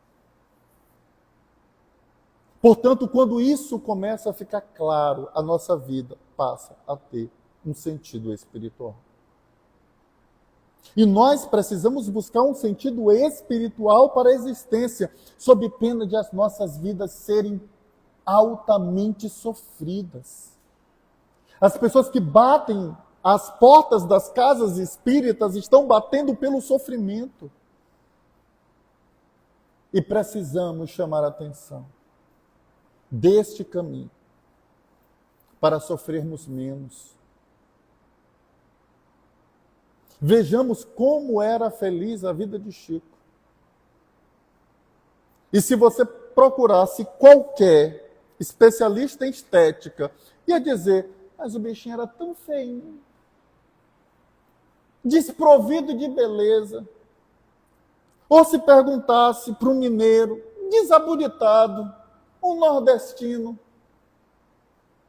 Portanto, quando isso começa a ficar claro, a nossa vida passa a ter um sentido espiritual. E nós precisamos buscar um sentido espiritual para a existência, sob pena de as nossas vidas serem altamente sofridas. As pessoas que batem as portas das casas espíritas estão batendo pelo sofrimento. E precisamos chamar a atenção deste caminho para sofrermos menos. Vejamos como era feliz a vida de Chico. E se você procurasse qualquer especialista em estética, ia dizer, mas o bichinho era tão feio, desprovido de beleza. Ou se perguntasse para um mineiro, desabonitado, um nordestino,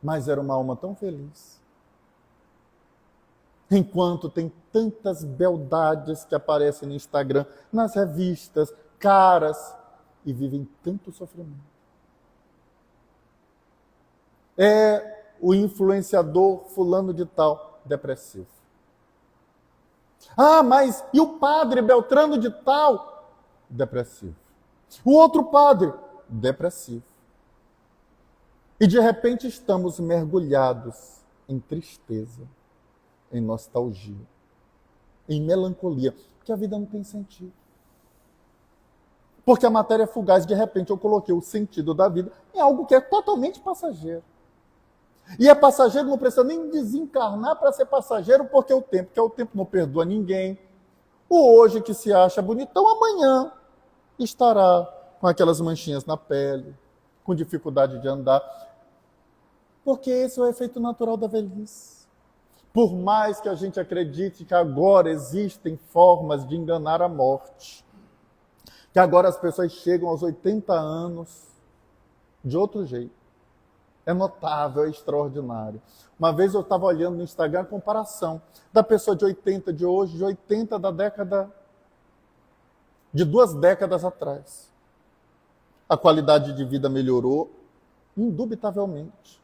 mas era uma alma tão feliz. Enquanto tem tantas beldades que aparecem no Instagram, nas revistas, caras, e vivem tanto sofrimento. É o influenciador fulano de tal, depressivo. Ah, mas e o padre Beltrano de tal? Depressivo. O outro padre? Depressivo. E de repente estamos mergulhados em tristeza, em nostalgia, em melancolia, porque a vida não tem sentido. Porque a matéria é fugaz, de repente eu coloquei o sentido da vida em algo que é totalmente passageiro. E é passageiro, não precisa nem desencarnar para ser passageiro, porque o tempo não perdoa ninguém. O hoje que se acha bonitão, amanhã estará com aquelas manchinhas na pele, com dificuldade de andar. Porque esse é o efeito natural da velhice. Por mais que a gente acredite que agora existem formas de enganar a morte, que agora as pessoas chegam aos 80 anos de outro jeito. É notável, é extraordinário. Uma vez eu estava olhando no Instagram a comparação da pessoa de 80 de hoje, de 80 da década, de 2 décadas atrás. A qualidade de vida melhorou, indubitavelmente.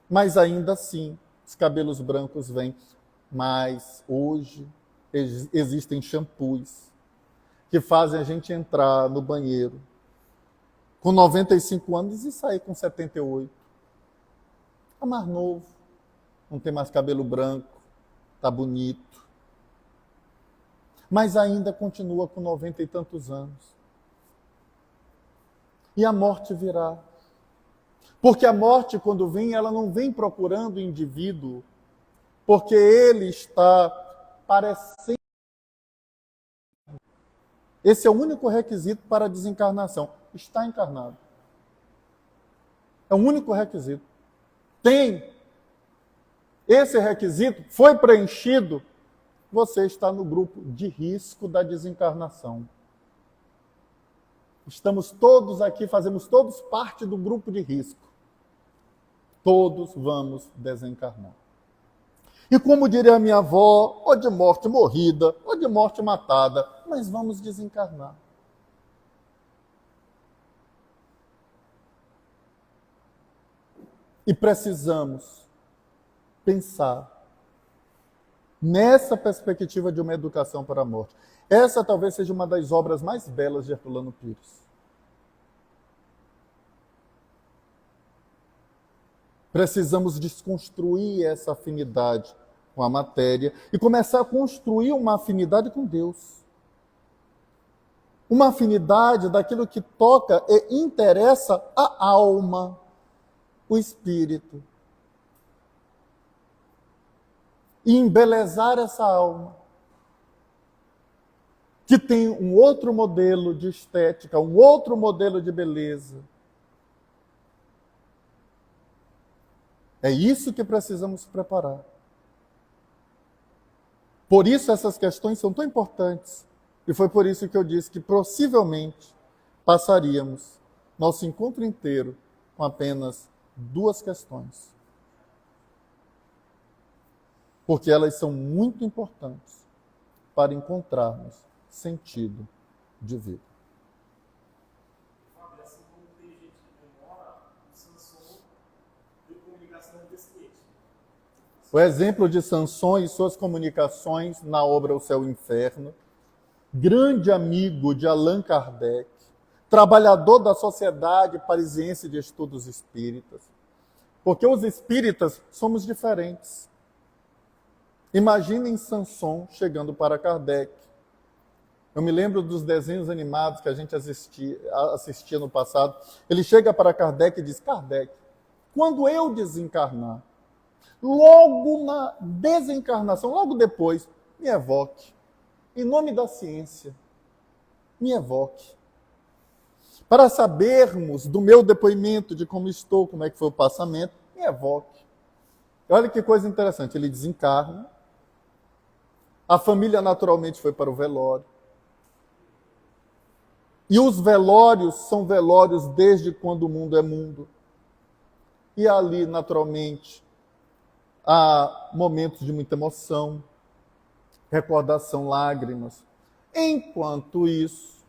Mas ainda assim, os cabelos brancos vêm. Mas hoje existem shampoos que fazem a gente entrar no banheiro com 95 anos e sair com 78. Está mais novo, não tem mais cabelo branco, está bonito. Mas ainda continua com 90 e tantos anos. E a morte virá. Porque a morte, quando vem, ela não vem procurando o indivíduo, porque ele está parecendo. Esse é o único requisito para a desencarnação. Está encarnado. É o único requisito. Tem esse requisito, foi preenchido, você está no grupo de risco da desencarnação. Estamos todos aqui, fazemos todos parte do grupo de risco. Todos vamos desencarnar. E como diria a minha avó, ou de morte morrida, ou de morte matada, mas vamos desencarnar. E precisamos pensar nessa perspectiva de uma educação para a morte. Essa talvez seja uma das obras mais belas de Herculano Pires. Precisamos desconstruir essa afinidade com a matéria e começar a construir uma afinidade com Deus. Uma afinidade daquilo que toca e interessa a alma, o espírito. E embelezar essa alma, que tem um outro modelo de estética, um outro modelo de beleza. É isso que precisamos preparar. Por isso essas questões são tão importantes. E foi por isso que eu disse que possivelmente passaríamos nosso encontro inteiro com apenas 2 questões. Porque elas são muito importantes para encontrarmos sentido de vida. Fábio, assim como tem gente que demora, o Sansão deu comunicação deficiente. O exemplo de Sansão e suas comunicações na obra O Céu e o Inferno, grande amigo de Allan Kardec, trabalhador da Sociedade Parisiense de Estudos Espíritas, porque os espíritas somos diferentes. Imaginem Sansão chegando para Kardec. Eu me lembro dos desenhos animados que a gente assistia no passado. Ele chega para Kardec e diz: Kardec, quando eu desencarnar, logo na desencarnação, logo depois, me evoque. Em nome da ciência, me evoque. Para sabermos do meu depoimento, de como estou, como é que foi o passamento, me evoque. Olha que coisa interessante, ele desencarna, a família naturalmente foi para o velório. E os velórios são velórios desde quando o mundo é mundo. E ali, naturalmente, há momentos de muita emoção, recordação, lágrimas. Enquanto isso,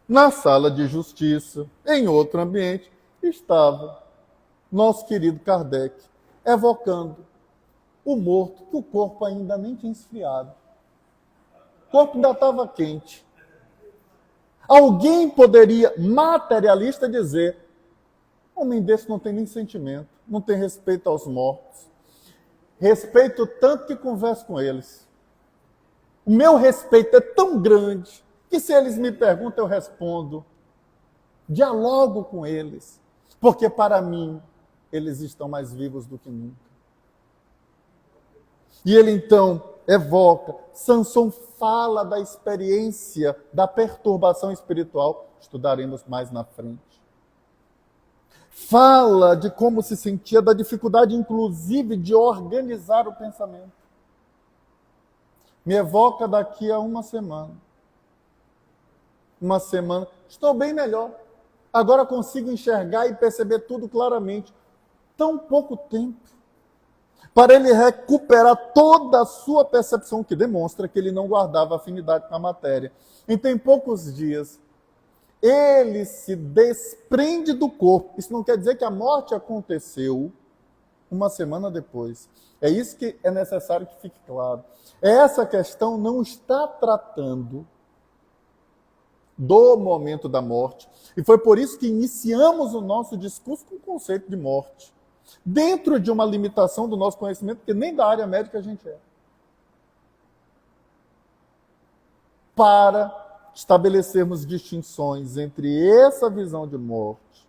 na sala de justiça, em outro ambiente, estava nosso querido Kardec, evocando o morto, que o corpo ainda nem tinha esfriado. O corpo ainda estava quente. Alguém poderia, materialista, dizer: homem desse não tem nem sentimento, não tem respeito aos mortos. Respeito tanto que converso com eles. O meu respeito é tão grande que se eles me perguntam, eu respondo. Dialogo com eles, porque para mim, eles estão mais vivos do que nunca. E ele então evoca, Sansão fala da experiência da perturbação espiritual, estudaremos mais na frente. Fala de como se sentia, da dificuldade inclusive de organizar o pensamento. Me evoca daqui a uma semana. Uma semana, estou bem melhor. Agora consigo enxergar e perceber tudo claramente. Tão pouco tempo para ele recuperar toda a sua percepção, que demonstra que ele não guardava afinidade com a matéria. Então, em poucos dias, ele se desprende do corpo. Isso não quer dizer que a morte aconteceu uma semana depois. É isso que é necessário que fique claro. Essa questão não está tratando do momento da morte. E foi por isso que iniciamos o nosso discurso com o conceito de morte, dentro de uma limitação do nosso conhecimento, que nem da área médica a gente é. Para estabelecermos distinções entre essa visão de morte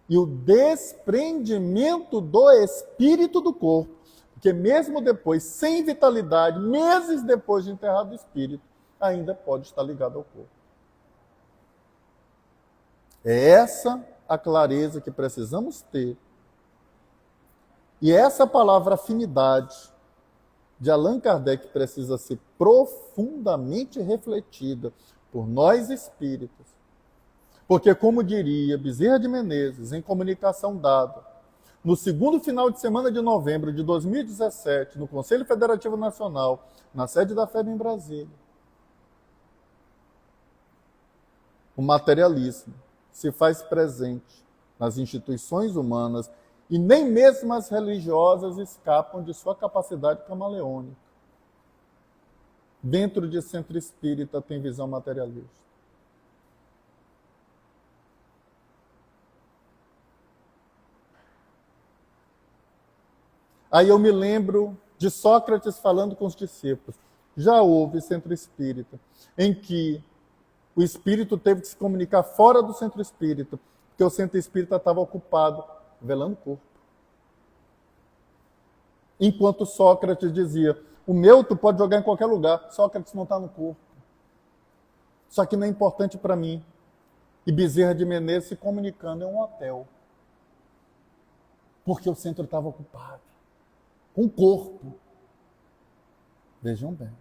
e o desprendimento do espírito do corpo, porque mesmo depois, sem vitalidade, meses depois de enterrado o espírito, ainda pode estar ligado ao corpo. É essa a clareza que precisamos ter. E essa palavra afinidade de Allan Kardec precisa ser profundamente refletida por nós espíritos. Porque, como diria Bezerra de Menezes, em comunicação dada, no segundo final de semana de novembro de 2017, no Conselho Federativo Nacional, na sede da FEB em Brasília, o materialismo se faz presente nas instituições humanas E nem mesmo as religiosas escapam de sua capacidade camaleônica. Dentro de centro espírita tem visão materialista. Aí eu me lembro de Sócrates falando com os discípulos. Já houve centro espírita em que o espírito teve que se comunicar fora do centro espírita, porque o centro espírita estava ocupado velando o corpo. Enquanto Sócrates dizia, o meu tu pode jogar em qualquer lugar, Sócrates não está no corpo. Isso aqui não é importante para mim. E Bezerra de Menezes se comunicando em um hotel. Porque o centro estava ocupado. Com o corpo. Vejam bem.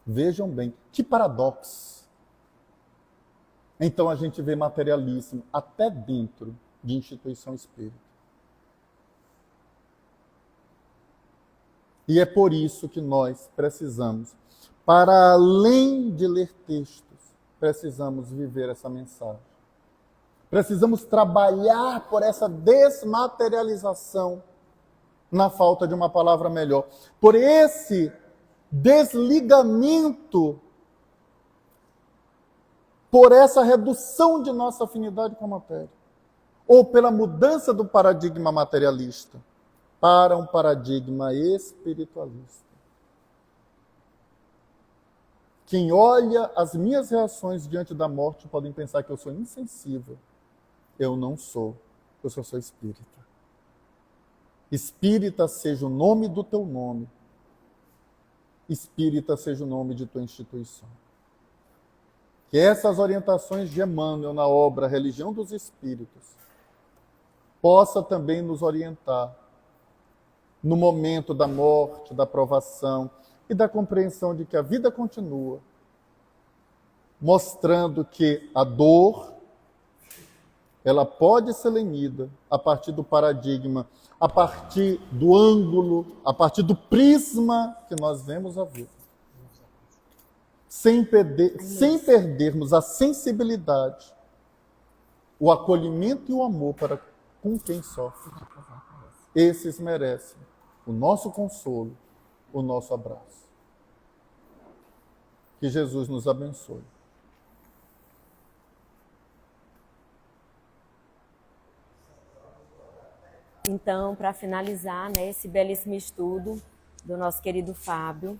Vejam bem. Que paradoxo. Então a gente vê materialismo até dentro de instituição espírita. E é por isso que nós precisamos, para além de ler textos, precisamos viver essa mensagem. Precisamos trabalhar por essa desmaterialização, na falta de uma palavra melhor, por esse desligamento, por essa redução de nossa afinidade com a matéria, ou pela mudança do paradigma materialista para um paradigma espiritualista. Quem olha as minhas reações diante da morte podem pensar que eu sou insensível. Eu não sou, eu só sou espírita. Espírita seja o nome do teu nome. Espírita seja o nome de tua instituição. Que essas orientações de Emmanuel na obra Religião dos Espíritos possa também nos orientar no momento da morte, da provação e da compreensão de que a vida continua, mostrando que a dor, ela pode ser lenida a partir do paradigma, a partir do ângulo, a partir do prisma que nós vemos a vida. Sem perdermos a sensibilidade, o acolhimento e o amor para com quem sofre. Esses merecem o nosso consolo, o nosso abraço. Que Jesus nos abençoe. Então, para finalizar, esse belíssimo estudo do nosso querido Fábio,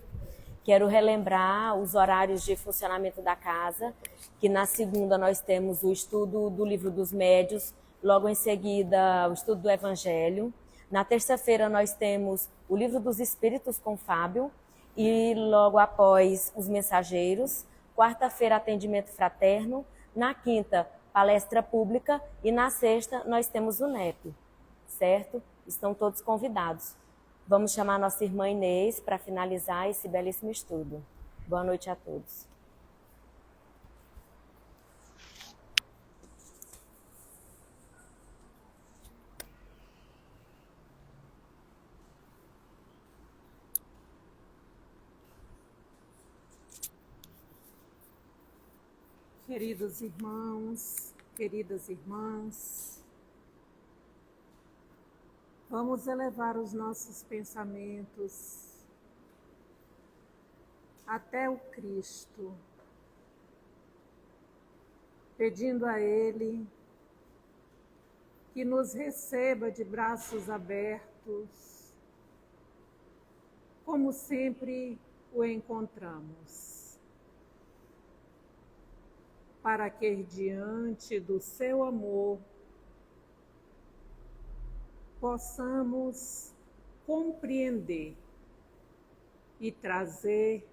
quero relembrar os horários de funcionamento da casa, que na segunda nós temos o estudo do Livro dos Médiuns, logo em seguida o estudo do Evangelho. Na terça-feira nós temos o Livro dos Espíritos com Fábio e logo após os Mensageiros. Quarta-feira, atendimento fraterno. Na quinta, palestra pública e na sexta nós temos o NEP, certo? Estão todos convidados. Vamos chamar nossa irmã Inês para finalizar esse belíssimo estudo. Boa noite a todos. Queridos irmãos, queridas irmãs, vamos elevar os nossos pensamentos até o Cristo, pedindo a Ele que nos receba de braços abertos, como sempre o encontramos, para que diante do seu amor possamos compreender e trazer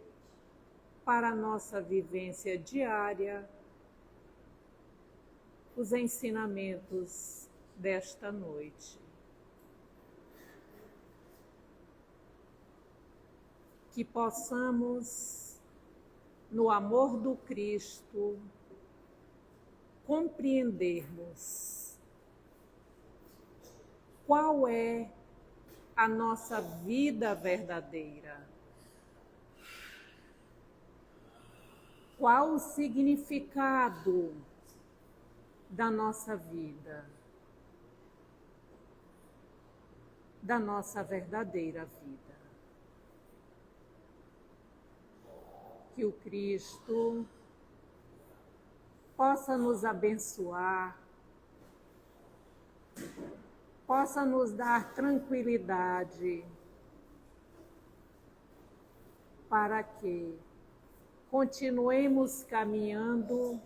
para a nossa vivência diária os ensinamentos desta noite. Que possamos, no amor do Cristo, compreendermos qual é a nossa vida verdadeira, qual o significado da nossa vida, da nossa verdadeira vida. Que o Cristo possa nos abençoar, possa nos dar tranquilidade para que continuemos caminhando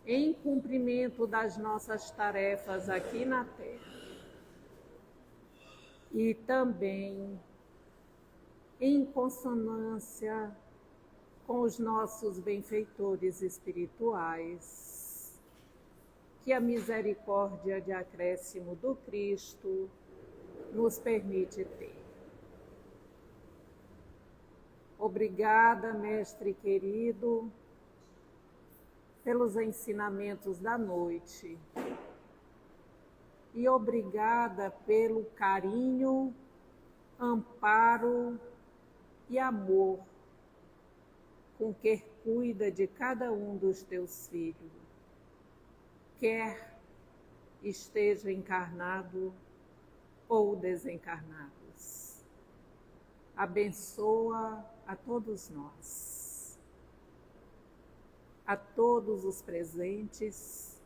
em cumprimento das nossas tarefas aqui na Terra e também em consonância com os nossos benfeitores espirituais, que a misericórdia de acréscimo do Cristo nos permite ter. Obrigada, Mestre querido, pelos ensinamentos da noite e obrigada pelo carinho, amparo e amor com que cuida de cada um dos teus filhos, quer esteja encarnado ou desencarnados. Abençoa a todos nós, a todos os presentes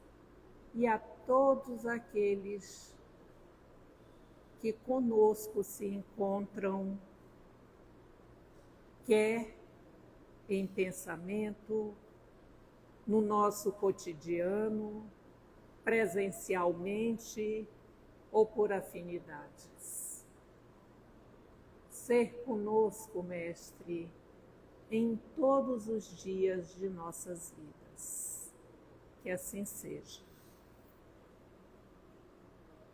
e a todos aqueles que conosco se encontram, quer em pensamento, no nosso cotidiano, presencialmente ou por afinidades. Ser conosco, Mestre, em todos os dias de nossas vidas. Que assim seja.